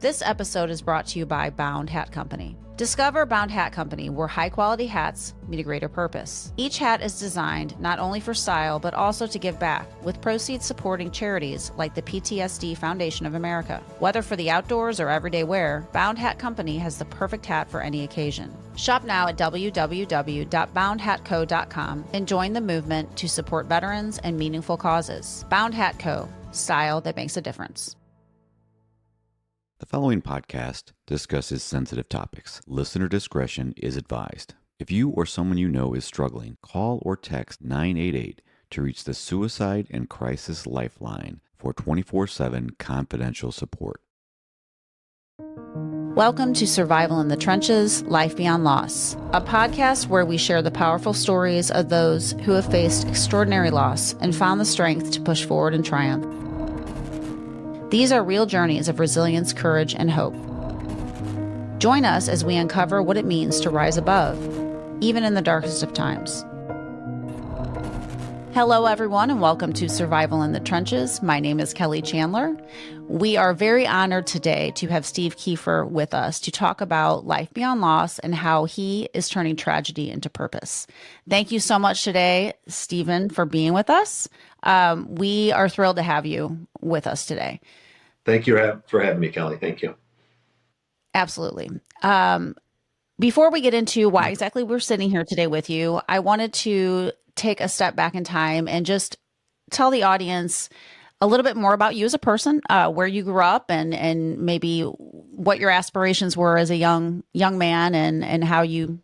This episode is brought to you by Bound Hat Company. Discover Bound Hat Company, where high-quality hats meet a greater purpose. Each hat is designed not only for style, but also to give back, with proceeds supporting charities like the PTSD Foundation of America. Whether for the outdoors or everyday wear, Bound Hat Company has the perfect hat for any occasion. Shop now at www.boundhatco.com and join the movement to support veterans and meaningful causes. Bound Hat Co. Style that makes a difference. The following podcast discusses sensitive topics. Listener discretion is advised. If you or someone you know is struggling, call or text 988 to reach the Suicide and Crisis Lifeline for 24/7 confidential support. Welcome to Survival in the Trenches, Life Beyond Loss, a podcast where we share the powerful stories of those who have faced extraordinary loss and found the strength to push forward and triumph. These are real journeys of resilience, courage, and hope. Join us as we uncover what it means to rise above, even in the darkest of times. Hello, everyone, and welcome to Survival in the Trenches. My name is Kelly Chandler. We are very honored today to have Steve Kiefer with us to talk about life beyond loss and how he is turning tragedy into purpose. Thank you so much today, Stephen, for being with us. We are thrilled to have you with us today. Thank you for having me, Kelly. Thank you. Absolutely. Before we get into why exactly we're sitting here today with you, I wanted to take a step back in time and just tell the audience a little bit more about you as a person, where you grew up, and maybe what your aspirations were as a young man, and how you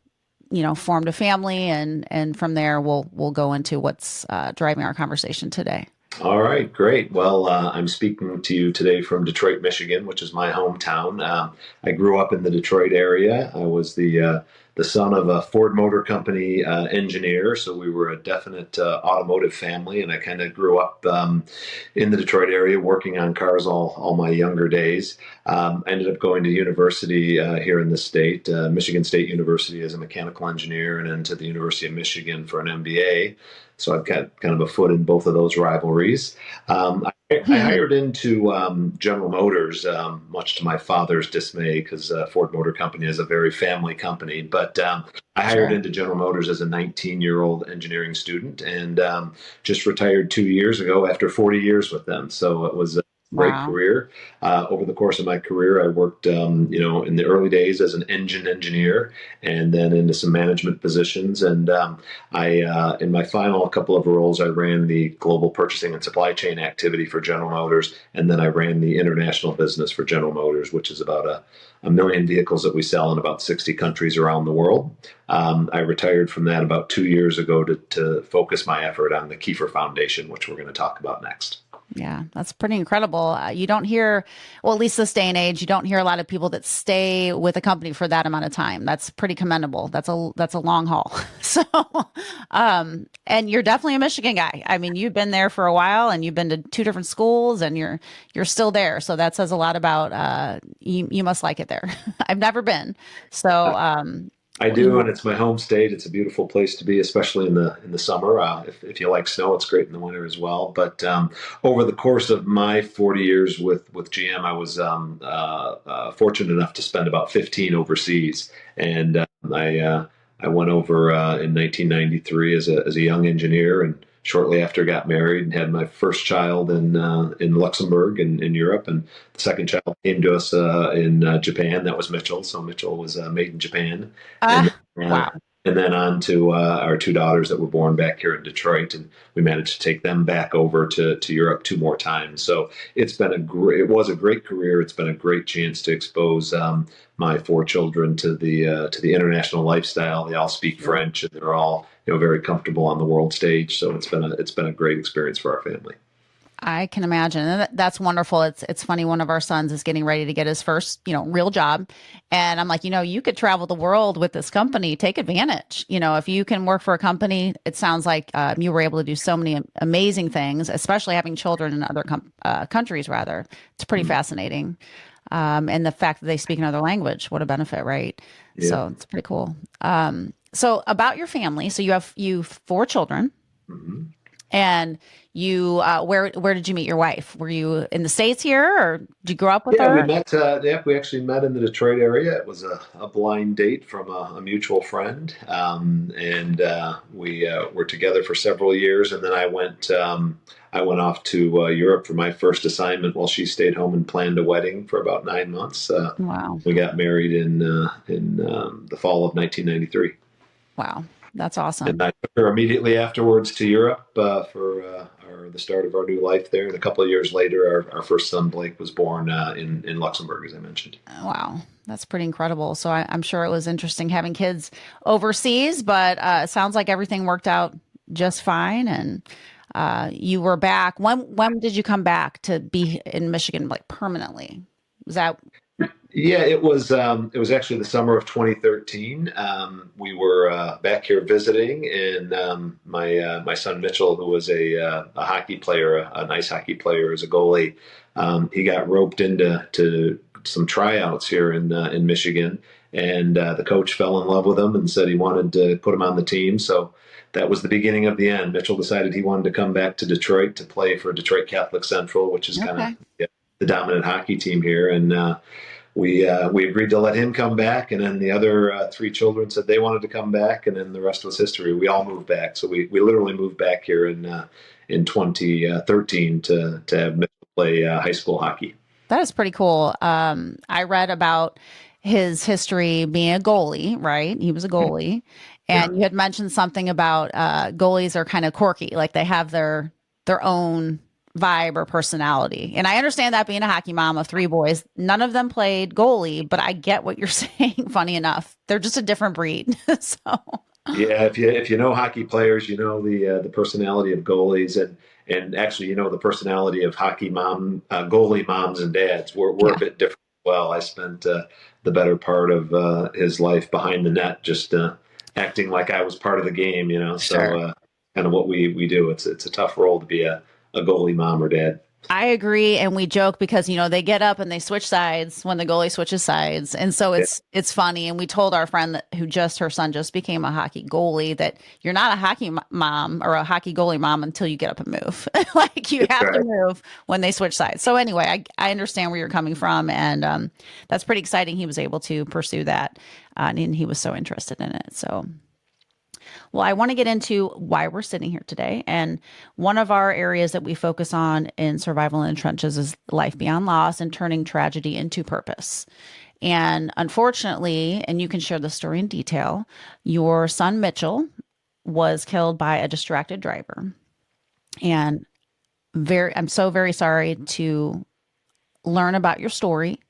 formed a family, and from there we'll go into what's driving our conversation today. All right, great. Well, I'm speaking to you today from Detroit, Michigan, which is my hometown. I grew up in the Detroit area. I was the son of a Ford Motor Company engineer, so we were a definite automotive family, and I kind of grew up in the Detroit area working on cars all my younger days. I ended up going to university here in the state, Michigan State University, as a mechanical engineer, and then to the University of Michigan for an MBA. So I've got kind of a foot in both of those rivalries. I hired into General Motors, much to my father's dismay, because Ford Motor Company is a very family company. But I hired into General Motors as a 19-year-old engineering student, and just retired 2 years ago after 40 years with them. So it was a great career. Over the course of my career, I worked, in the early days as an engine engineer, and then into some management positions. And in my final couple of roles, I ran the global purchasing and supply chain activity for General Motors, and then I ran the international business for General Motors, which is about a million vehicles that we sell in about 60 countries around the world. I retired from that about 2 years ago to focus my effort on the Kiefer Foundation, which we're going to talk about next. Yeah, that's pretty incredible. You don't hear, well, at least this day and age, you don't hear a lot of people that stay with a company for that amount of time. That's pretty commendable. That's a long haul. So, and you're definitely a Michigan guy. I mean, you've been there for a while, and you've been to 2 different schools, and you're still there. So that says a lot about you must like it there. I've never been. So I do, and it's my home state. It's a beautiful place to be, especially in the summer. If you like snow, it's great in the winter as well. But over the course of my 40 years with GM, I was fortunate enough to spend about 15 overseas, and I went over in 1993 as a young engineer, and shortly after got married and had my first child in Luxembourg in Europe, and the second child came to us in Japan. That was Mitchel. So Mitchel was made in Japan. Wow. And then on to our 2 daughters that were born back here in Detroit, and we managed to take them back over to Europe 2 more times. So it was a great career. It's been a great chance to expose my 4 children to the international lifestyle. They all speak French, and they're all very comfortable on the world stage. So it's been a great experience for our family. I can imagine. And that's wonderful. It's funny. One of our sons is getting ready to get his first, real job. And I'm like, you could travel the world with this company. Take advantage. If you can work for a company, it sounds like you were able to do so many amazing things, especially having children in other countries, rather. It's pretty fascinating. And the fact that they speak another language, what a benefit, right? Yeah. So it's pretty cool. So about your family. So you have 4 children. Mm-hmm. And you, where did you meet your wife? Were you in the States here, or did you grow up with Yeah, we her? met. We actually met in the Detroit area. It was a blind date from a mutual friend, and we were together for several years. And then I went off to Europe for my first assignment, while she stayed home and planned a wedding for about 9 months. Wow. We got married in the fall of 1993. Wow. That's And awesome. I took her immediately afterwards to Europe for the start of our new life there. And a couple of years later, our first son, Blake, was born in Luxembourg, as I mentioned. Wow. That's pretty incredible. So I'm sure it was interesting having kids overseas, but it sounds like everything worked out just fine. And you were back. When did you come back to be in Michigan, like permanently? Was that Yeah, it was actually the summer of 2013. We were back here visiting, and my son Mitchell, who was a hockey player, an ice hockey player as a goalie, he got roped into some tryouts here in Michigan, and the coach fell in love with him and said he wanted to put him on the team. So that was the beginning of the end. Mitchell decided he wanted to come back to Detroit to play for Detroit Catholic Central, which is kind of okay? the dominant hockey team here, and we agreed to let him come back, and then the other three children said they wanted to come back, and then the rest was history. We all moved back, so we literally moved back here in 2013 to have Mitchell play high school hockey. That is pretty cool. I read about his history being a goalie, right? He was a goalie. Yeah, And you had mentioned something about goalies are kind of quirky, like they have their own vibe or personality. And I understand that being a hockey mom of three boys, none of them played goalie, but I get what you're saying. Funny enough, they're just a different breed. So, yeah. If you know hockey players, you know the personality of goalies, and actually you know the personality of hockey goalie moms and dads. We're a yeah, bit different. Well, I spent the better part of his life behind the net, just acting like I was part of the game. So sure. kind of what we do. It's a tough role to be a goalie mom or dad. I agree, and we joke because they get up and they switch sides when the goalie switches sides, and so Yeah, it's funny. And we told our friend that who just her son just became a hockey goalie that you're not a hockey mom or a hockey goalie mom until you get up and move. Like you that's have to right. move when they switch sides. So anyway, I understand where you're coming from, and that's pretty exciting. He was able to pursue that, and he was so interested in it. So well, I want to get into why we're sitting here today. And one of our areas that we focus on in survival in the trenches is life beyond loss and turning tragedy into purpose. And unfortunately, and you can share the story in detail, your son Mitchell was killed by a distracted driver. And I'm so very sorry to learn about your story.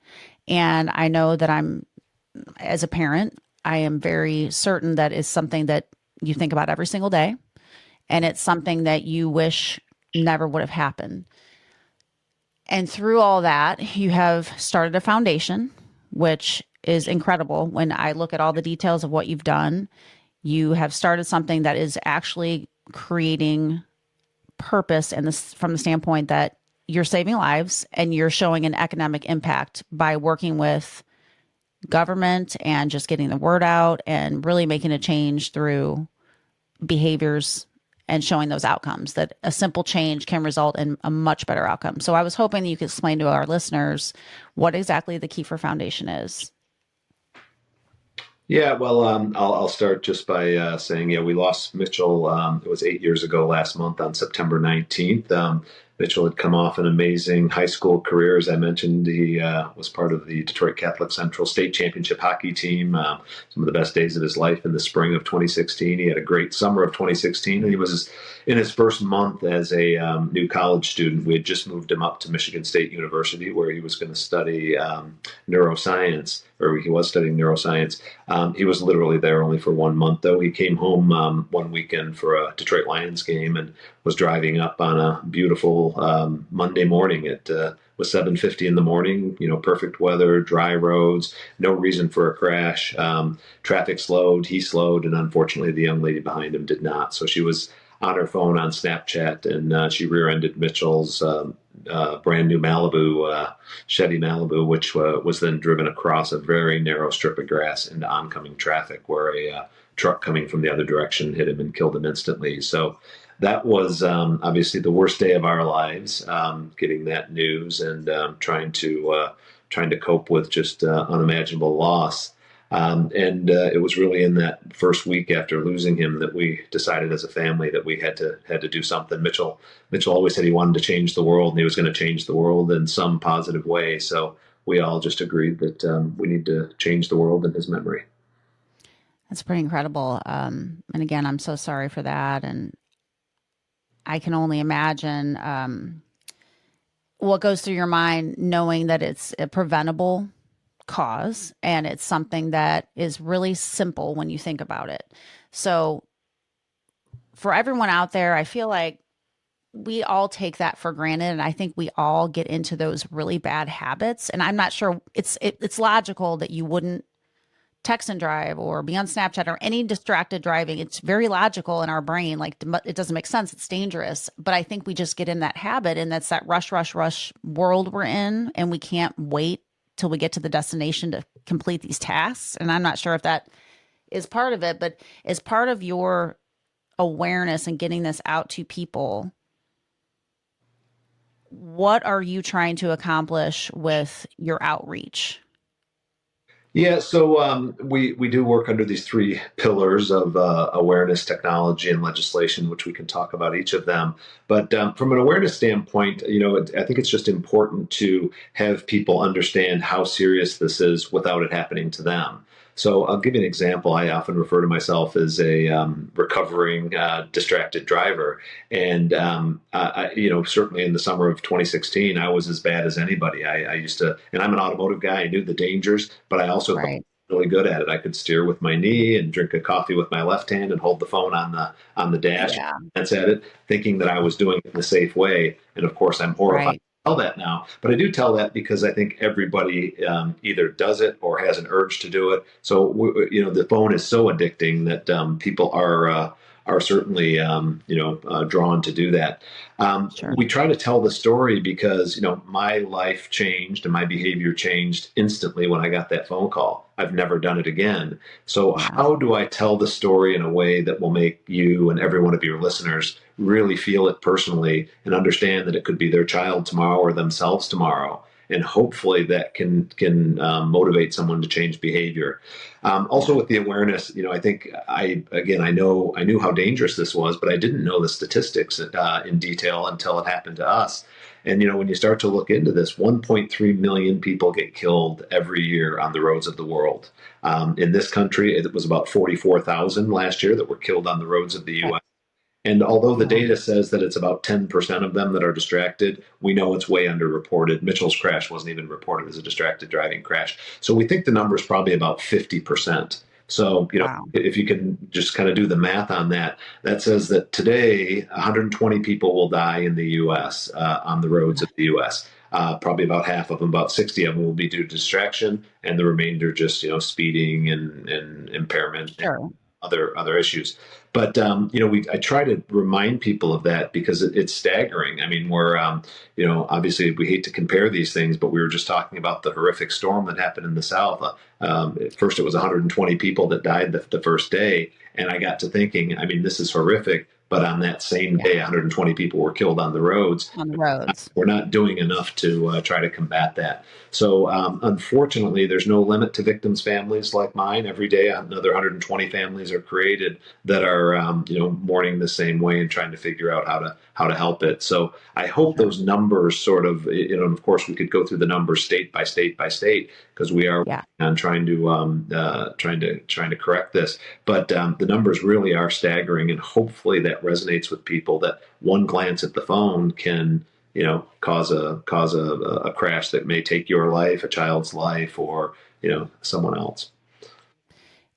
And I know that as a parent, I am very certain that is something that you think about every single day. And it's something that you wish never would have happened. And through all that, you have started a foundation, which is incredible. When I look at all the details of what you've done, you have started something that is actually creating purpose and this from the standpoint that you're saving lives and you're showing an economic impact by working with government and just getting the word out and really making a change through behaviors and showing those outcomes that a simple change can result in a much better outcome. So I was hoping that you could explain to our listeners what exactly the Kiefer Foundation is. Yeah, well, I'll start just by saying, yeah, we lost Mitchell. It was 8 years ago last month on September 19th. Mitchell had come off an amazing high school career. As I mentioned, he was part of the Detroit Catholic Central State Championship hockey team. Some of the best days of his life in the spring of 2016. He had a great summer of 2016, and he was in his first month as a new college student. We had just moved him up to Michigan State University, where he was going to study neuroscience, or he was studying neuroscience. He was literally there only for 1 month, though. He came home one weekend for a Detroit Lions game and was driving up on a beautiful Monday morning. It was 7:50 in the morning. Perfect weather, dry roads, no reason for a crash. Traffic slowed, he slowed, and unfortunately, the young lady behind him did not. So she was on her phone on Snapchat, and she rear-ended Mitchell's brand new Chevy Malibu, which was then driven across a very narrow strip of grass into oncoming traffic, where a truck coming from the other direction hit him and killed him instantly. So that was obviously the worst day of our lives, getting that news and trying to cope with just unimaginable loss. And it was really in that first week after losing him that we decided as a family that we had to do something. Mitchell always said he wanted to change the world, and he was going to change the world in some positive way. So we all just agreed that we need to change the world in his memory. That's pretty incredible. And again, I'm so sorry for that. And I can only imagine what goes through your mind knowing that it's a preventable cause and it's something that is really simple when you think about it. So, for everyone out there, I feel like we all take that for granted, and I think we all get into those really bad habits. And I'm not sure it's logical that you wouldn't text and drive or be on Snapchat or any distracted driving. It's very logical in our brain. Like, it doesn't make sense. It's dangerous. But I think we just get in that habit, and that's that rush, rush, rush world we're in. And we can't wait till we get to the destination to complete these tasks. And I'm not sure if that is part of it, but as part of your awareness and getting this out to people, what are you trying to accomplish with your outreach? Yeah, so we do work under these three pillars of awareness, technology, and legislation, which we can talk about each of them. But from an awareness standpoint, I think it's just important to have people understand how serious this is without it happening to them. So I'll give you an example. I often refer to myself as a recovering distracted driver, and certainly in the summer of 2016, I was as bad as anybody. I used to, and I'm an automotive guy. I knew the dangers, but I also thought Right. really good at it. I could steer with my knee and drink a coffee with my left hand and hold the phone on the dash. Yeah. That's at it, thinking that I was doing it in a safe way. And of course, I'm horrified. Right. Tell that now, but I do tell that because I think everybody either does it or has an urge to do it. So the phone is so addicting that people are certainly drawn to do that. Sure. We try to tell the story because my life changed and my behavior changed instantly when I got that phone call. I've never done it again. So Yeah. how do I tell the story in a way that will make you and every one of your listeners really feel it personally and understand that it could be their child tomorrow or themselves tomorrow? And hopefully that can motivate someone to change behavior. Also, Yeah. with the awareness, I think I knew how dangerous this was, but I didn't know the statistics in detail until it happened to us. And when you start to look into this, 1.3 million people get killed every year on the roads of the world. In this country, it was about 44,000 last year that were killed on the roads of the Okay. U.S. And although the Yeah. data says that it's about 10% of them that are distracted, we know it's way underreported. Mitchell's crash wasn't even reported as a distracted driving crash. So we think the number is probably about 50%. So, Wow. if you can just kind of do the math on that, that says that today 120 people will die in the U.S. On the roads of the U.S. Probably about half of them, about 60 of them, will be due to distraction, and the remainder just speeding and impairment Sure. other issues. But I try to remind people of that because it's staggering. I mean, we're obviously we hate to compare these things, but we were just talking about the horrific storm that happened in the South. At first, it was 120 people that died the first day, and I got to thinking, I mean, this is horrific. But on that same Yeah. day, 120 people were killed on the roads. On the roads. We're not doing enough to try to combat that. So, unfortunately, there's no limit to victims' families like mine. Every day, another 120 families are created that are, mourning the same way and trying to figure out how to help it. So, I hope Sure. those numbers sort of, and of course, we could go through the numbers state by state by state because we are Yeah. on trying to correct this. But the numbers really are staggering, and hopefully that resonates with people. That one glance at the phone can cause a crash that may take your life, a child's life, or someone else.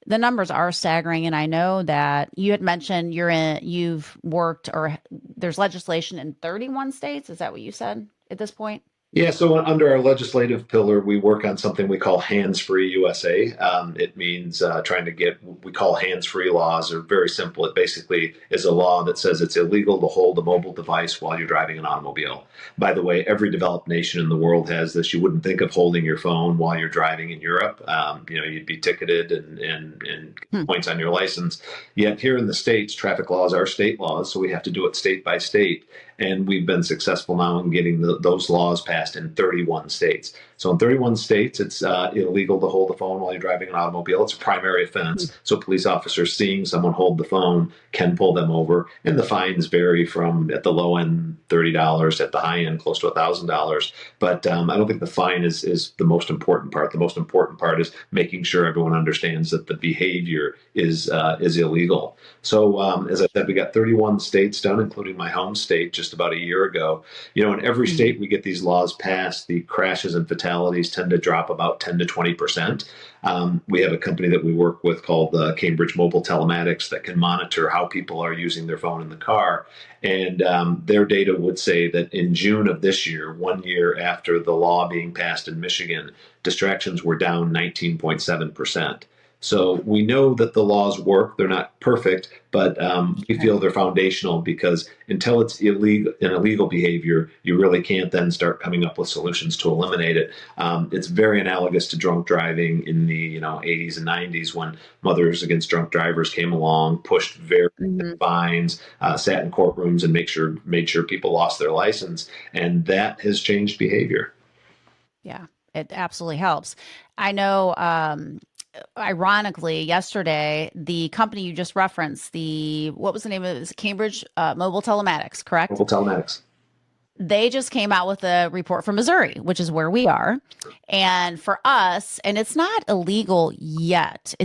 The numbers are staggering, and I know that you had mentioned you've worked, or there's legislation in 31 states. Is that what you said at this point? Yeah, so under our legislative pillar, we work on something we call hands-free USA. It means trying to get what we call hands-free laws. Are very simple. It basically is a law that says it's illegal to hold a mobile device while you're driving an automobile. By the way, every developed nation in the world has this. You wouldn't think of holding your phone while you're driving in Europe. You'd be ticketed and Hmm. points on your license. Yet here in the States, traffic laws are state laws, so we have to do it state by state. And we've been successful now in getting those laws passed in 31 states. So in 31 states, it's illegal to hold the phone while you're driving an automobile. It's a primary Hmm. offense. So police officers seeing someone hold the phone can pull them over. And the fines vary from at the low end, $30, at the high end, close to $1,000. But I don't think the fine is the most important part. The most important part is making sure everyone understands that the behavior is illegal. So as I said, we got 31 states done, including my home state, just about a year ago. In every Hmm. state we get these laws passed, the crashes and fatalities tend to drop about 10 to 20%. We have a company that we work with called Cambridge Mobile Telematics that can monitor how people are using their phone in the car. And their data would say that in June of this year, 1 year after the law being passed in Michigan, distractions were down 19.7%. So we know that the laws work. They're not perfect, but we Right. feel they're foundational because until it's illegal behavior, you really can't then start coming up with solutions to eliminate it. It's very analogous to drunk driving in the 80s and 90s when Mothers Against Drunk Drivers came along, pushed very Mhm. fines, sat in courtrooms and made sure people lost their license, and that has changed behavior. Yeah, it absolutely helps. I know, ironically, yesterday, the company you just referenced, what was the name of it? It was Cambridge Mobile Telematics, correct? Mobile telematics. They just came out with a report from Missouri, which is where we are. And for us, and it's not illegal yet.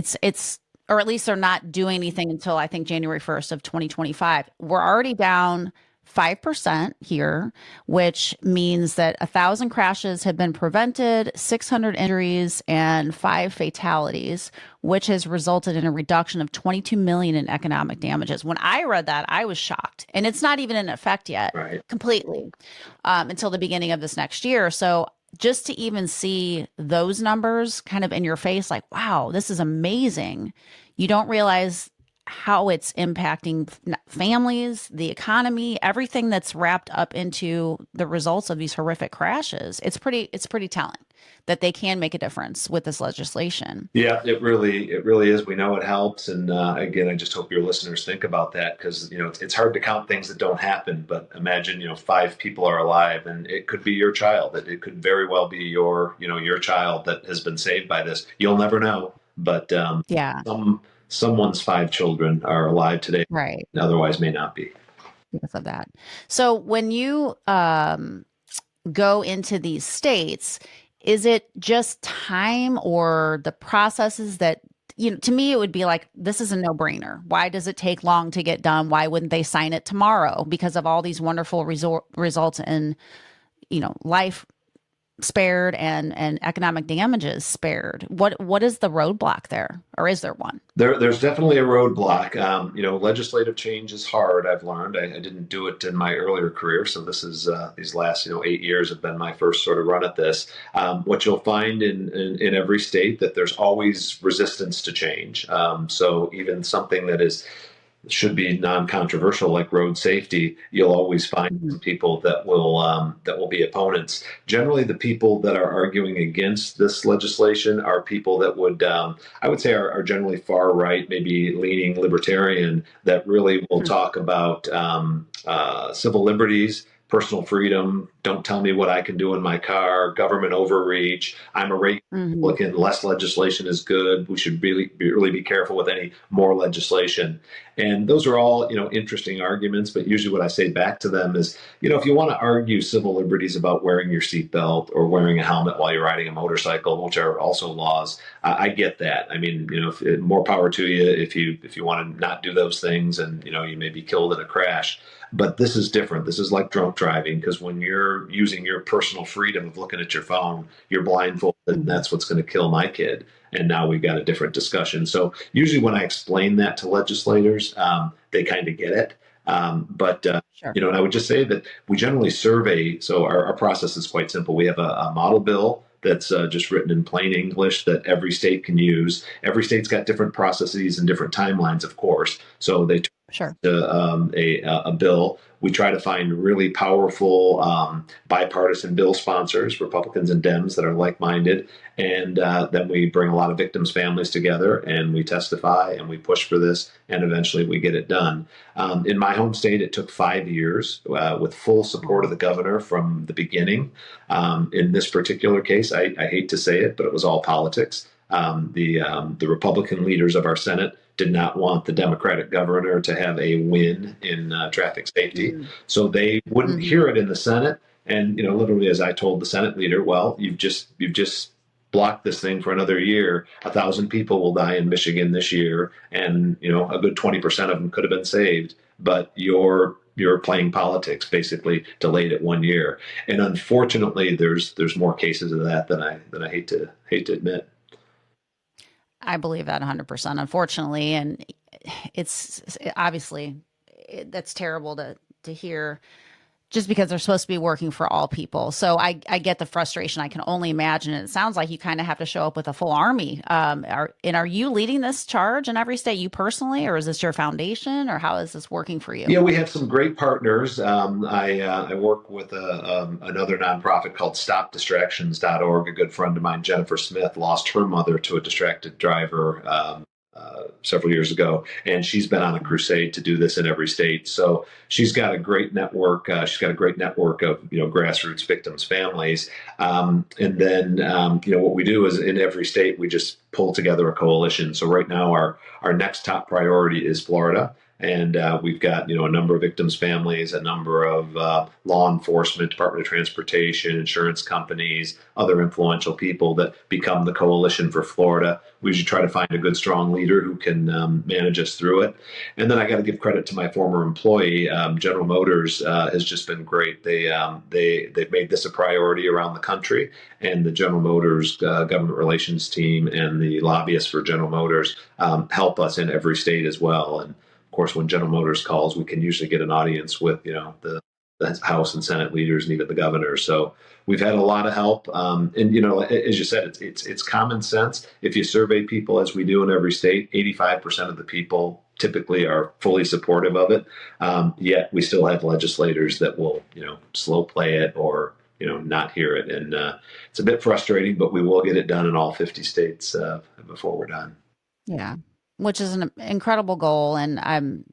Or at least they're not doing anything until I think January 1st of 2025. We're already down 5% here, which means that 1,000 crashes have been prevented, 600 injuries, and 5 fatalities, which has resulted in a reduction of 22 million in economic damages. When I read that, I was shocked, and it's not even in effect yet Right. completely until the beginning of this next year. So just to even see those numbers kind of in your face, like, wow, this is amazing. You don't realize how it's impacting families, the economy, everything that's wrapped up into the results of these horrific crashes. It's pretty telling that they can make a difference with this legislation. Yeah, it really is. We know it helps, and again, I just hope your listeners think about that because it's hard to count things that don't happen. But imagine 5 people are alive, and it could be your child. It could very well be your child that has been saved by this. You'll never know, but Yeah, someone's 5 children are alive today, right. otherwise may not be. Because of that. So when you go into these states, is it just time or the processes that, to me, it would be like, this is a no-brainer. Why does it take long to get done? Why wouldn't they sign it tomorrow? Because of all these wonderful results in, life spared and economic damages spared. What is the roadblock there? Or is there one? There's definitely a roadblock. Legislative change is hard. I've learned. I didn't do it in my earlier career, so this is these last 8 years have been my first sort of run at this. What you'll find in every state that there's always resistance to change. So even something that should be non-controversial like road safety, you'll always find Mhm. some people that will be opponents. Generally, the people that are arguing against this legislation are people that I would say are generally far right, maybe leaning libertarian, that really will Mhm. talk about civil liberties, personal freedom. Don't tell me what I can do in my car. Government overreach. I'm a Mhm. Republican. Less legislation is good. We should really be careful with any more legislation. And those are all interesting arguments. But usually, what I say back to them is, if you want to argue civil liberties about wearing your seatbelt or wearing a helmet while you're riding a motorcycle, which are also laws, I get that. I mean, more power to you if you want to not do those things, and you may be killed in a crash. But this is different. This is like drunk driving because when you're using your personal freedom of looking at your phone, you're blindfolded, and Mhm. that's what's going to kill my kid. And now we've got a different discussion. So usually when I explain that to legislators, they kind of get it. Sure. And I would just say that we generally survey. So our process is quite simple. We have a model bill that's just written in plain English that every state can use. Every state's got different processes and different timelines, of course. So they Sure. a bill. We try to find really powerful bipartisan bill sponsors, Republicans and Dems that are like-minded, and then we bring a lot of victims' families together and we testify and we push for this, and eventually we get it done. In my home state, it took 5 years with full support of the governor from the beginning. In this particular case, I hate to say it, but it was all politics. The Republican leaders of our Senate did not want the Democratic governor to have a win in traffic safety, so they wouldn't hear it in the Senate. And literally, as I told the Senate leader, well, you've just blocked this thing for another year. 1,000 people will die in Michigan this year, and a good 20% of them could have been saved. But you're playing politics, basically delayed it 1 year. And unfortunately, there's more cases of that than I hate to admit. I believe that 100%, unfortunately. And it's obviously that's terrible to hear just because they're supposed to be working for all people. So I get the frustration. I can only imagine. It sounds like you kind of have to show up with a full army. Are you leading this charge in every state, you personally, or is this your foundation, or how is this working for you? Yeah, we have some great partners. I work with another nonprofit called StopDistractions.org. A good friend of mine, Jennifer Smith, lost her mother to a distracted driver several years ago, and she's been on a crusade to do this in every state. So she's got a great network. She's got a great network of grassroots victims' families. And then what we do is in every state we just pull together a coalition. So right now our next top priority is Florida. And we've got, a number of victims' families, a number of law enforcement, Department of Transportation, insurance companies, other influential people that become the coalition for Florida. We usually try to find a good, strong leader who can manage us through it. And then I got to give credit to my former employee, General Motors, has just been great. They've made this a priority around the country, and the General Motors government relations team and the lobbyists for General Motors help us in every state as well. And of course, when General Motors calls, we can usually get an audience with, the House and Senate leaders and even the governor. So we've had a lot of help. And, as you said, it's common sense. If you survey people, as we do in every state, 85% of the people typically are fully supportive of it. Yet we still have legislators that will, slow play it or, not hear it. And it's a bit frustrating, but we will get it done in all 50 states before we're done. Yeah. Which is an incredible goal. And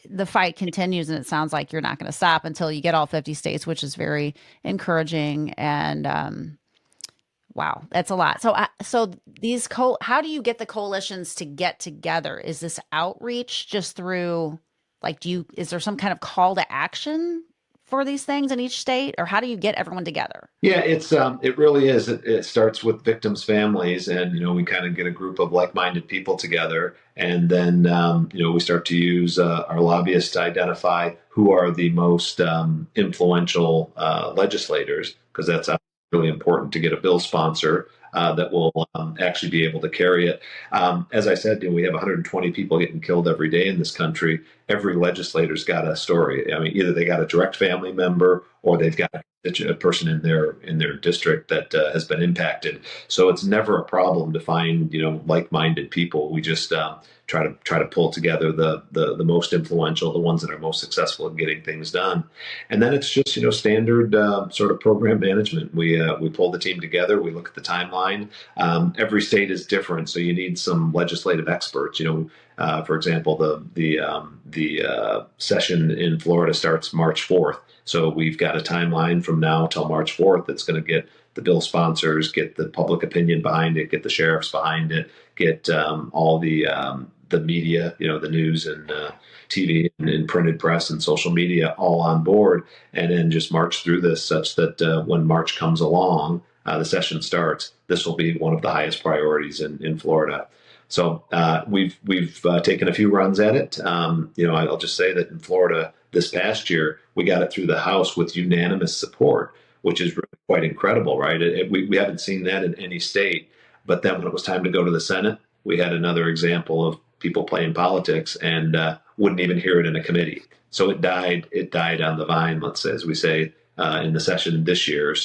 the fight continues, and it sounds like you're not going to stop until you get all 50 states, which is very encouraging. And wow, that's a lot. So how do you get the coalitions to get together? Is this outreach just through, is there some kind of call to action for these things in each state, or how do you get everyone together? Yeah, it really is. It starts with victims' families, and we kind of get a group of like-minded people together, and then we start to use our lobbyists to identify who are the most influential legislators, because that's really important to get a bill sponsor that will actually be able to carry it. As I said, we have 120 people getting killed every day in this country. Every legislator's got a story. I mean, either they got a direct family member or they've got a person in their district that has been impacted. So it's never a problem to find like-minded people. We just try to pull together the most influential, the ones that are most successful in getting things done. And then it's just standard sort of program management. We pull the team together. We look at the timeline. Every state is different, so you need some legislative experts. For example, the session in Florida starts March 4th. So we've got a timeline from now till March 4th that's going to get the bill sponsors, get the public opinion behind it, get the sheriffs behind it, get all the media, the news and TV and printed press and social media all on board, and then just march through this such that when March comes along, the session starts. This will be one of the highest priorities in Florida. So we've taken a few runs at it. I'll just say that in Florida this past year, we got it through the House with unanimous support, which is really quite incredible, right? We haven't seen that in any state. But then when it was time to go to the Senate, we had another example of people playing politics, and wouldn't even hear it in a committee. So it died. It died on the vine, let's say, as we say in the session this year.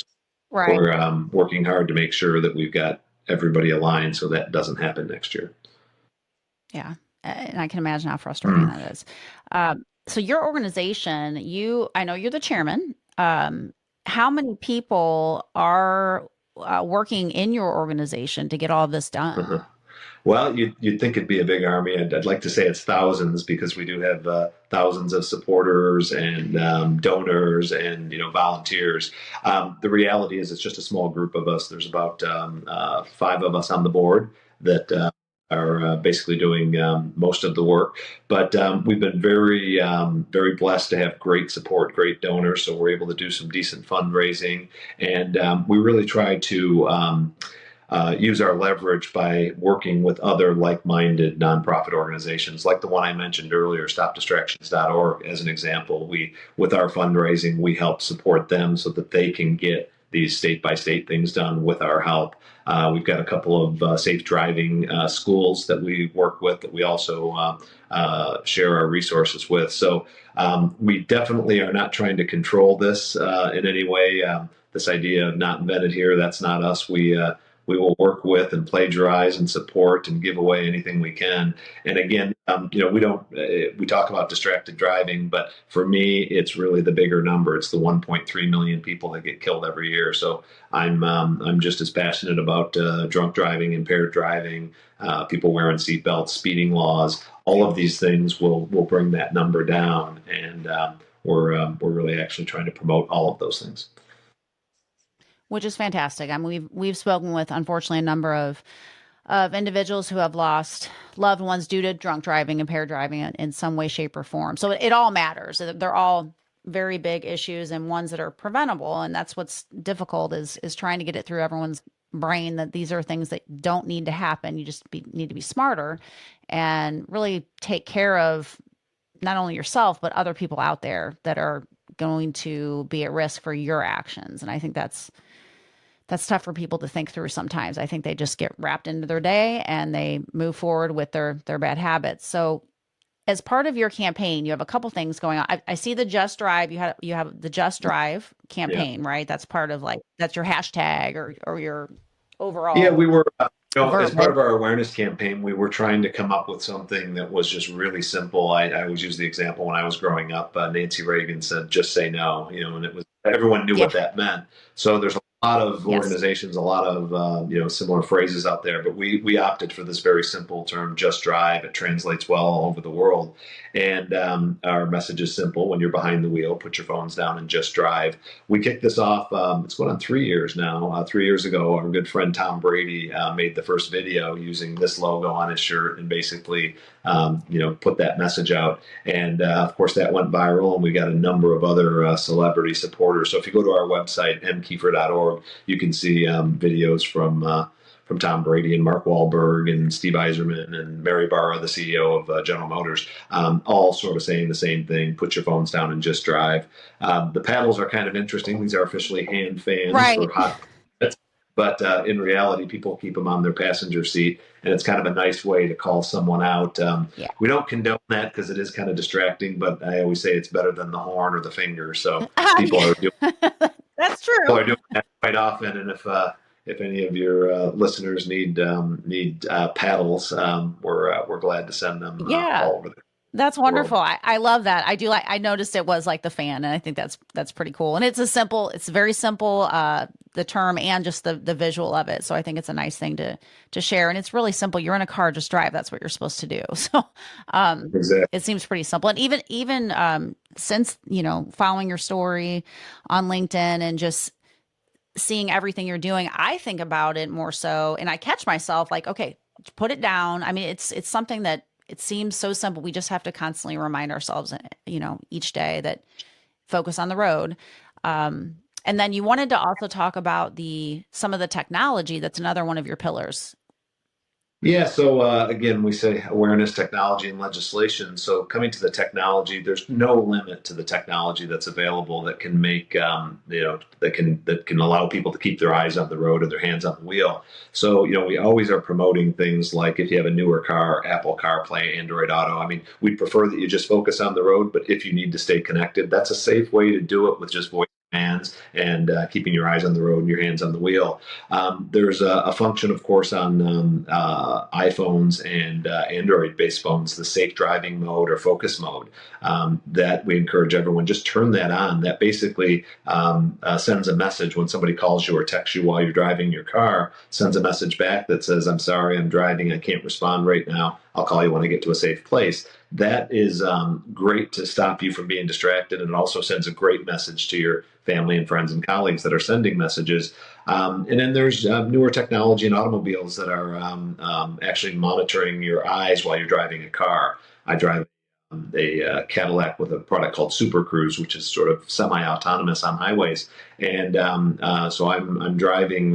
Right. We're working hard to make sure that we've got everybody aligned so that doesn't happen next year. Yeah. And I can imagine how frustrating Mm. that is. So your organization, I know you're the chairman. How many people are working in your organization to get all of this done? Uh-huh. Well, you'd think it'd be a big army. I'd like to say it's thousands because we do have thousands of supporters and donors and volunteers. The reality is, it's just a small group of us. There's about five of us on the board that are basically doing most of the work. But we've been very blessed to have great support, great donors, so we're able to do some decent fundraising, and we really try to. Use our leverage by working with other like-minded nonprofit organizations, like the one I mentioned earlier, StopDistractions.org, as an example. With our fundraising, we help support them so that they can get these state-by-state things done with our help. We've got a couple of safe driving schools that we work with that we also share our resources with. So we definitely are not trying to control this in any way. This idea of not invented here, that's not us. We will work with and plagiarize and support and give away anything we can. And again, we don't. We talk about distracted driving, but for me, it's really the bigger number. It's the 1.3 million people that get killed every year. So I'm just as passionate about drunk driving, impaired driving, people wearing seatbelts, speeding laws. All of these things will bring that number down, and we're really actually trying to promote all of those things. Which is fantastic. I mean, we've spoken with, unfortunately, a number of individuals who have lost loved ones due to drunk driving, impaired driving in some way, shape, or form. So it all matters. They're all very big issues and ones that are preventable. And that's what's difficult is trying to get it through everyone's brain that these are things that don't need to happen. You just need to be smarter and really take care of not only yourself, but other people out there that are going to be at risk for your actions. And I think that's tough for people to think through sometimes. I think they just get wrapped into their day and they move forward with their bad habits. So as part of your campaign, you have a couple things going on. I see the Just Drive. You have the Just Drive Yeah. campaign, right? That's part of that's your hashtag or your Yeah, overall we were, as part verbiage. of our awareness campaign, we were trying to come up with something that was just really simple. I always use the example when I was growing up. Nancy Reagan said, "Just say no," and it was everyone knew Yeah. what that meant. So there's a lot of Yes. organizations, a lot of similar phrases out there, but we opted for this very simple term, "Just Drive." It translates well all over the world, and our message is simple: when you're behind the wheel, put your phones down and just drive. We kicked this off. It's going on 3 years now. 3 years ago, our good friend Tom Brady made the first video using this logo on his shirt and basically, put that message out. And of course, that went viral, and we got a number of other celebrity supporters. So if you go to our website, mkiefer.org, you can see videos from Tom Brady and Mark Wahlberg and Steve Eiserman and Mary Barra, the CEO of General Motors, all sort of saying the same thing: put your phones down and just drive. The paddles are kind of interesting. These are officially hand fans Right. for hot, but in reality, people keep them on their passenger seat, and it's kind of a nice way to call someone out. Yeah. We don't condone that because it is kind of distracting, but I always say it's better than the horn or the finger. So people are doing That's people true. are doing that quite often, and if any of your listeners need paddles, we're glad to send them Yeah. all over the That's world. wonderful. I love that. I noticed it was like the fan, and I think that's pretty cool. And it's very simple, the term and just the visual of it. So I think it's a nice thing to share. And it's really simple. You're in a car, just drive. That's what you're supposed to do. So Exactly. it seems pretty simple. And even since, following your story on LinkedIn and just seeing everything you're doing, I think about it more so, and I catch myself like, okay, put it down. I mean, it's something that it seems so simple. We just have to constantly remind ourselves, each day that focus on the road. And then you wanted to also talk about some of the technology. That's another one of your pillars. Yeah, so again, we say awareness, technology, and legislation. So coming to the technology, there's no limit to the technology that's available that can make that can allow people to keep their eyes on the road and their hands on the wheel. So we always are promoting things like if you have a newer car, Apple CarPlay, Android Auto. I mean, we'd prefer that you just focus on the road, but if you need to stay connected, that's a safe way to do it with just voice commands and keeping your eyes on the road and your hands on the wheel. There's a function, of course, on iPhones and Android-based phones, the safe driving mode or focus mode, that we encourage everyone just turn that on. That basically sends a message when somebody calls you or texts you while you're driving your car, sends a message back that says, "I'm sorry, I'm driving. I can't respond right now. I'll call you when I get to a safe place." That is great to stop you from being distracted, and it also sends a great message to your family and friends and colleagues that are sending messages. And then there's newer technology in automobiles that are actually monitoring your eyes while you're driving a car. I drive a Cadillac with a product called Super Cruise, which is sort of semi-autonomous on highways. And so I'm driving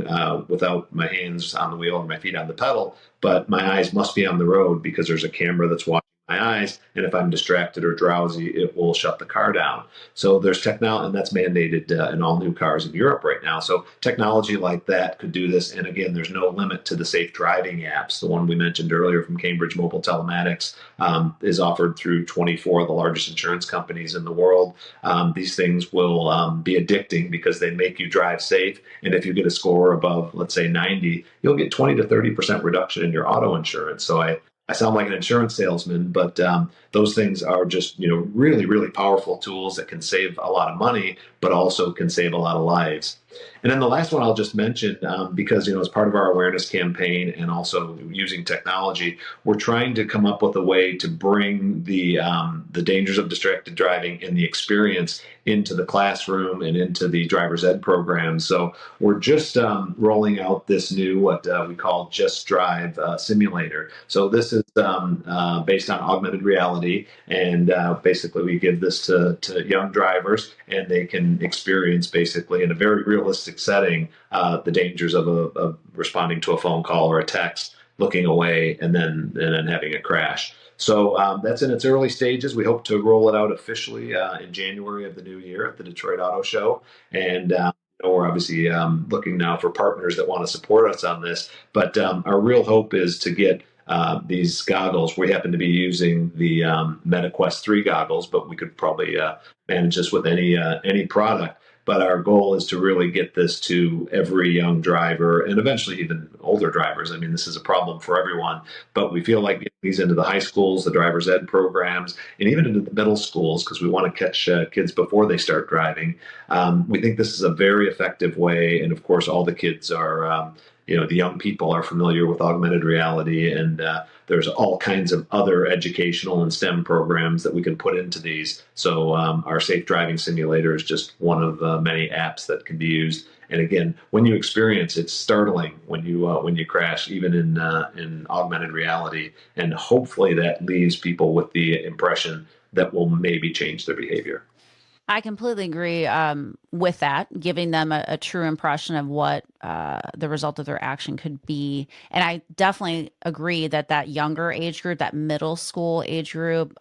without my hands on the wheel and my feet on the pedal, but my eyes must be on the road because there's a camera that's watching my eyes. And if I'm distracted or drowsy, it will shut the car down. So there's technology, and that's mandated in all new cars in Europe right now. So technology like that could do this. And again, there's no limit to the safe driving apps. The one we mentioned earlier from Cambridge Mobile Telematics is offered through 24 of the largest insurance companies in the world. These things will be addicting because they make you drive safe. And if you get a score above, let's say 90, you'll get 20 to 30% reduction in your auto insurance. So I sound like an insurance salesman, but those things are just really really powerful tools that can save a lot of money, but also can save a lot of lives. And then the last one I'll just mention, because as part of our awareness campaign and also using technology, we're trying to come up with a way to bring the dangers of distracted driving and the experience into the classroom and into the driver's ed program. So we're just rolling out this new what we call Just Drive simulator. So this is based on augmented reality, and basically we give this to young drivers, and they can experience basically in a very realistic setting the dangers of responding to a phone call or a text, looking away, and then having a crash. So that's in its early stages. We hope to roll it out officially in January of the new year at the Detroit Auto Show. And we're obviously looking now for partners that want to support us on this. But our real hope is to get these goggles. We happen to be using the MetaQuest 3 goggles, but we could probably manage this with any product. But our goal is to really get this to every young driver and eventually even older drivers. I mean, this is a problem for everyone, but we feel like getting these into the high schools, the driver's ed programs, and even into the middle schools, because we want to catch kids before they start driving. We think this is a very effective way. And of course, all the kids are, the young people are familiar with augmented reality, and there's all kinds of other educational and STEM programs that we can put into these. So our safe driving simulator is just one of many apps that can be used. And again, when you experience, it's startling when you crash, even in augmented reality. And hopefully that leaves people with the impression that will maybe change their behavior. I completely agree with that, giving them a true impression of what the result of their action could be. And I definitely agree that younger age group, that middle school age group,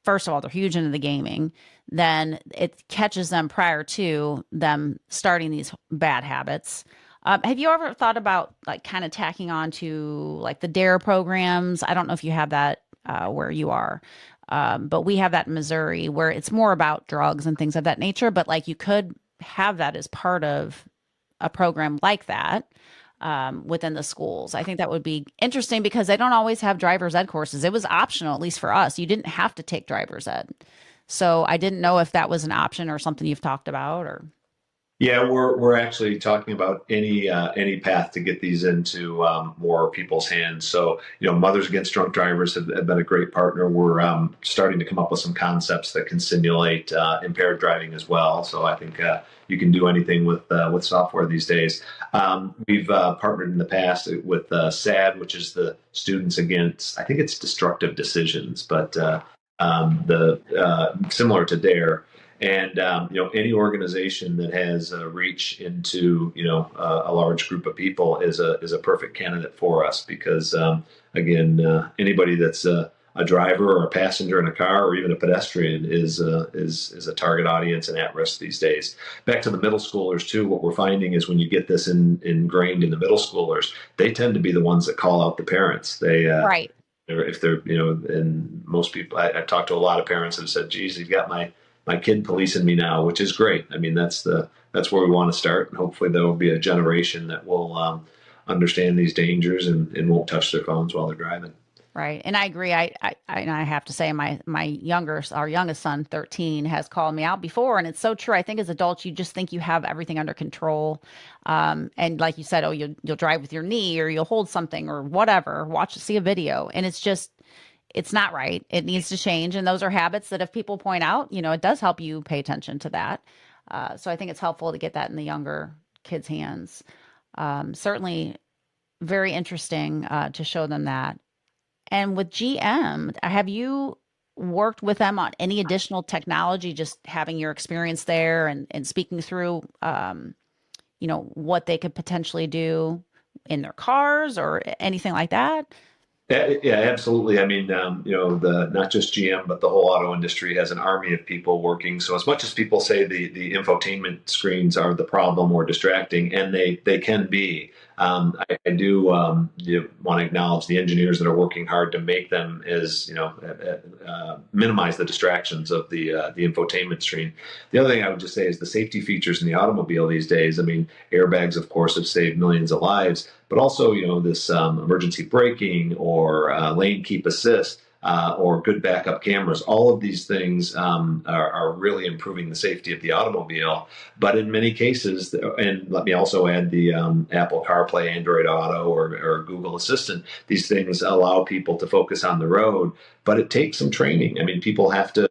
first of all, they're huge into the gaming. Then it catches them prior to them starting these bad habits. Have you ever thought about like kind of tacking on to like the DARE programs? I don't know if you have that where you are. But we have that in Missouri where it's more about drugs and things of that nature. But like you could have that as part of a program like that within the schools. I think that would be interesting because they don't always have driver's ed courses. It was optional, at least for us. You didn't have to take driver's ed. So I didn't know if that was an option or something you've talked about or. Yeah, we're actually talking about any path to get these into more people's hands. So, Mothers Against Drunk Drivers have been a great partner. We're starting to come up with some concepts that can simulate impaired driving as well. So I think you can do anything with software these days. We've partnered in the past with SAD, which is the Students Against, I think it's Destructive Decisions, but the similar to DARE. And any organization that has reach into a large group of people is a perfect candidate for us because again, anybody that's a driver or a passenger in a car or even a pedestrian is a target audience and at risk these days. Back to the middle schoolers too. What we're finding is when you get this ingrained in the middle schoolers, they tend to be the ones that call out the parents. Right. If they're, and most people, I've talked to a lot of parents that have said, geez, you've got my kid policing me now, which is great. I mean, that's where we want to start. And hopefully there will be a generation that will understand these dangers and won't touch their phones while they're driving. Right. And I agree. I have to say our youngest son, 13, has called me out before. And it's so true. I think as adults, you just think you have everything under control. And like you said, oh, you'll drive with your knee or you'll hold something or whatever, see a video. And it's not right. It needs to change. And those are habits that if people point out, it does help you pay attention to that. So I think it's helpful to get that in the younger kids' hands. Certainly very interesting to show them that. And with GM, have you worked with them on any additional technology, just having your experience there and speaking through, what they could potentially do in their cars or anything like that? Yeah, absolutely. I mean, the not just GM, but the whole auto industry has an army of people working. So as much as people say the infotainment screens are the problem or distracting, and they can be, I do want to acknowledge the engineers that are working hard to make them minimize the distractions of the infotainment screen. The other thing I would just say is the safety features in the automobile these days. I mean, airbags, of course, have saved millions of lives, but also, this emergency braking or lane keep assist or good backup cameras. All of these things are really improving the safety of the automobile. But in many cases, and let me also add the Apple CarPlay, Android Auto, or Google Assistant, these things allow people to focus on the road, but it takes some training. I mean, people have to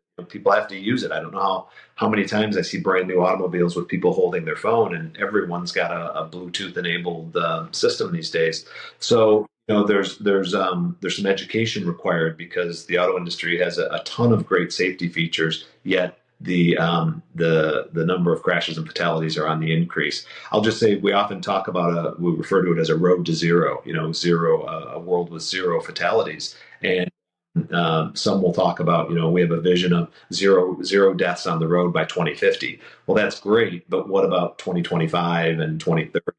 use it. I don't know how many times I see brand new automobiles with people holding their phone, and everyone's got a Bluetooth enabled system these days. So there's some education required because the auto industry has a ton of great safety features, yet the number of crashes and fatalities are on the increase. I'll just say we often talk about we refer to it as a road to zero. A world with zero fatalities. And some will talk about, we have a vision of zero deaths on the road by 2050. Well, that's great, but what about 2025 and 2030?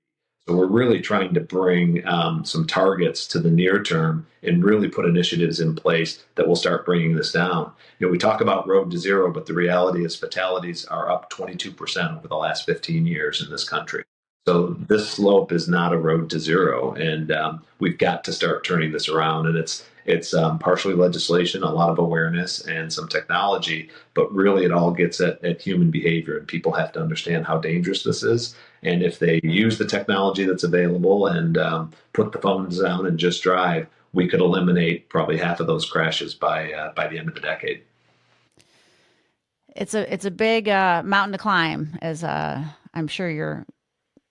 So we're really trying to bring some targets to the near term and really put initiatives in place that will start bringing this down. We talk about road to zero, but the reality is fatalities are up 22% over the last 15 years in this country. So this slope is not a road to zero, and we've got to start turning this around. And it's partially legislation, a lot of awareness, and some technology, but really it all gets at human behavior, and people have to understand how dangerous this is. And if they use the technology that's available and put the phones down and just drive, we could eliminate probably half of those crashes by the end of the decade. It's a big mountain to climb, as I'm sure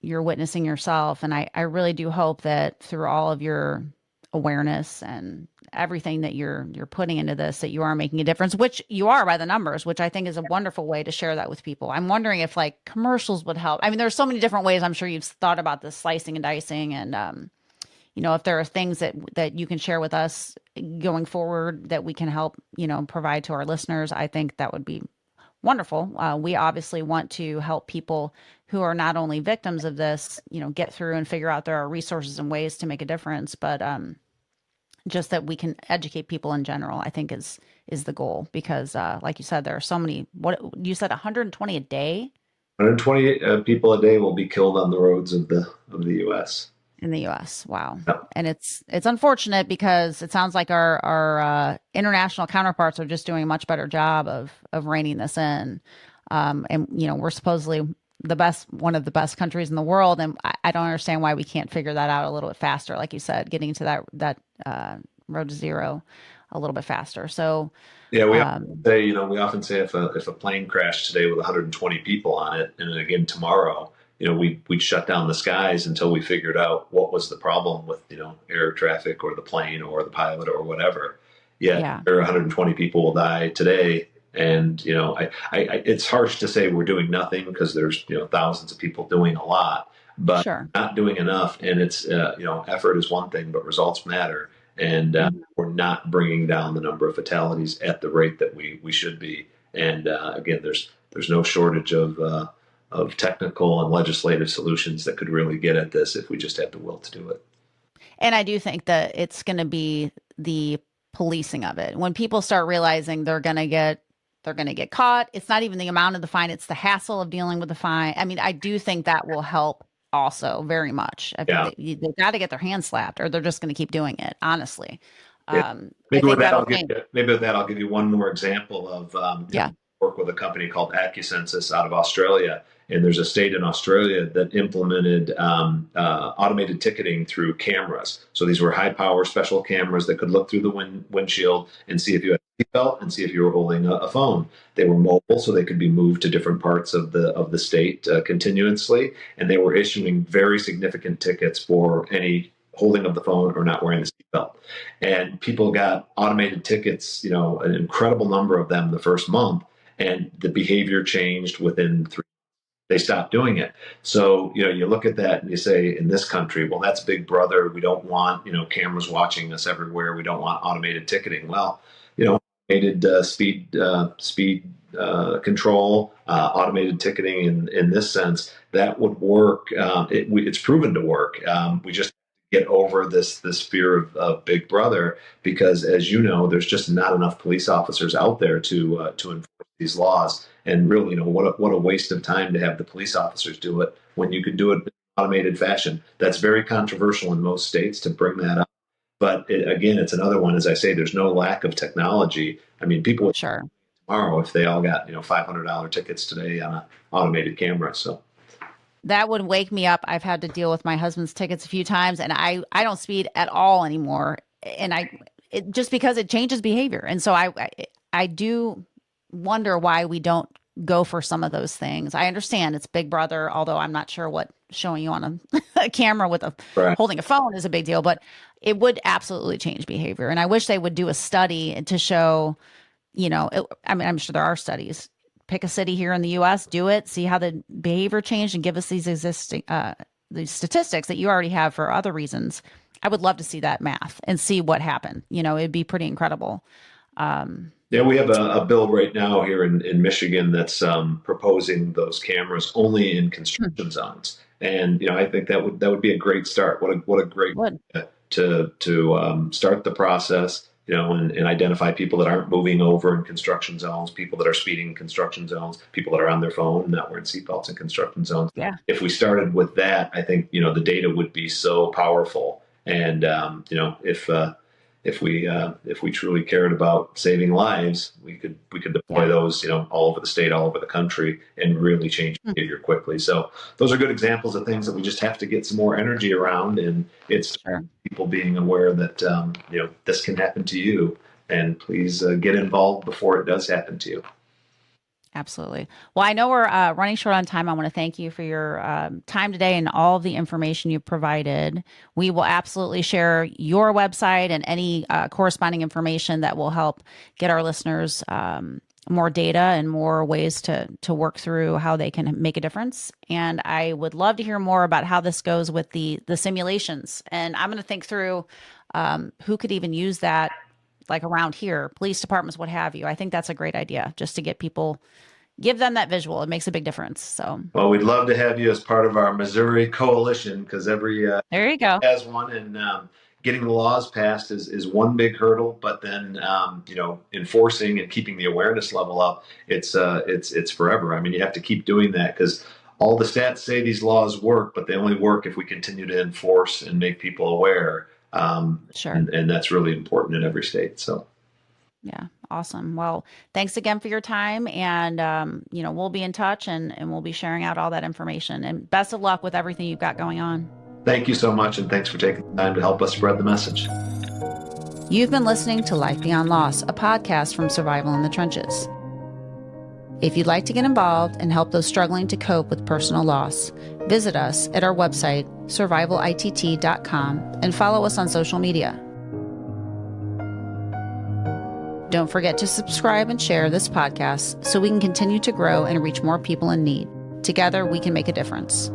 you're witnessing yourself. And I really do hope that through all of your awareness and everything that you're putting into this, that you are making a difference, which you are by the numbers, which I think is a wonderful way to share that with people. I'm wondering if like commercials would help. I mean, there's so many different ways. I'm sure you've thought about this slicing and dicing, and if there are things that you can share with us going forward that we can help, provide to our listeners, I think that would be wonderful. We obviously want to help people who are not only victims of this, get through and figure out there are resources and ways to make a difference, but just that we can educate people in general, I think is the goal. Because like you said, there are so many, what you said, 120 a day? 120 people a day will be killed on the roads of the U.S. In the U.S. Wow. Yep. And it's unfortunate because it sounds like our international counterparts are just doing a much better job of reining this in. And we're supposedly one of the best countries in the world, and I don't understand why we can't figure that out a little bit faster. Like you said, getting to that road to zero a little bit faster. So yeah, we often say if a plane crashed today with 120 people on it, and then again tomorrow, we'd shut down the skies until we figured out what was the problem with, air traffic or the plane or the pilot or whatever. Yet there are 120 people will die today And, it's harsh to say we're doing nothing because there's, thousands of people doing a lot, but Sure. not doing enough. And it's, effort is one thing, but results matter. And Mhm. we're not bringing down the number of fatalities at the rate that we should be. And again, there's no shortage of technical and legislative solutions that could really get at this if we just had the will to do it. And I do think that it's going to be the policing of it. When people start realizing they're going to get caught, it's not even the amount of the fine, it's the hassle of dealing with the fine. I mean, I do think that will help also very much. I think Yeah. that they've got to get their hands slapped or they're just going to keep doing it, honestly. Yeah. I Maybe with think that, that'll change. I'll give you one more example of Yeah. work with a company called AccuSensus out of Australia. And there's a state in Australia that implemented automated ticketing through cameras. So these were high power special cameras that could look through the windshield and see if you had a seatbelt and see if you were holding a phone. They were mobile, so they could be moved to different parts of the state continuously. And they were issuing very significant tickets for any holding of the phone or not wearing the seatbelt. And people got automated tickets, an incredible number of them the first month, and the behavior changed within 3. They stopped doing it. So, you look at that and you say, in this country, well, that's Big Brother. We don't want, cameras watching us everywhere. We don't want automated ticketing. Well, automated speed control, automated ticketing in this sense, that would work. It's proven to work. We just get over this fear of Big Brother because, as you know, there's just not enough police officers out there to enforce these laws. And really, what a waste of time to have the police officers do it when you could do it in automated fashion. That's very controversial in most states to bring that up. But again, it's another one. As I say, there's no lack of technology. I mean, people would Sure. tomorrow if they all got $500 tickets today on an automated camera. So That would wake me up. I've had to deal with my husband's tickets a few times and I don't speed at all anymore. And just because it changes behavior. And so I do wonder why we don't go for some of those things. I understand it's Big Brother, although I'm not sure what showing you on a camera with right. holding a phone is a big deal, but it would absolutely change behavior. And I wish they would do a study to show, I mean, I'm sure there are studies. Pick a city here in the US, do it, see how the behavior changed and give us these statistics that you already have for other reasons. I would love to see that math and see what happened. It'd be pretty incredible. Yeah, we have a bill right now here in Michigan that's proposing those cameras only in construction zones, and I think that would be a great start. What a great Would. to start the process, and identify people that aren't moving over in construction zones, people that are speeding in construction zones, people that are on their phone, not wearing seatbelts in construction zones. Yeah. If we started with that, I think the data would be so powerful, and if we truly cared about saving lives, we could deploy those all over the state, all over the country, and really change behavior quickly. So those are good examples of things that we just have to get some more energy around, and it's Sure. people being aware that this can happen to you, and please get involved before it does happen to you. Absolutely. Well, I know we're running short on time. I want to thank you for your time today and all of the information you provided. We will absolutely share your website and any corresponding information that will help get our listeners more data and more ways to work through how they can make a difference. And I would love to hear more about how this goes with the simulations. And I'm going to think through who could even use that, like around here, police departments, what have you. I think that's a great idea, just to get people, give them that visual. It makes a big difference. So, Well, we'd love to have you as part of our Missouri coalition, because every there you go. has one, and getting the laws passed is one big hurdle. But then enforcing and keeping the awareness level up, it's forever. I mean, you have to keep doing that, because all the stats say these laws work, but they only work if we continue to enforce and make people aware. Sure. And that's really important in every state. So, yeah, awesome. Well, thanks again for your time, and we'll be in touch, and we'll be sharing out all that information. And best of luck with everything you've got going on. thank you so much, and thanks for taking the time to help us spread the message. You've been listening to Life Beyond Loss, a podcast from Survival in the Trenches. If you'd like to get involved and help those struggling to cope with personal loss, visit us at our website, survivalitt.com, and follow us on social media. Don't forget to subscribe and share this podcast so we can continue to grow and reach more people in need. Together, we can make a difference.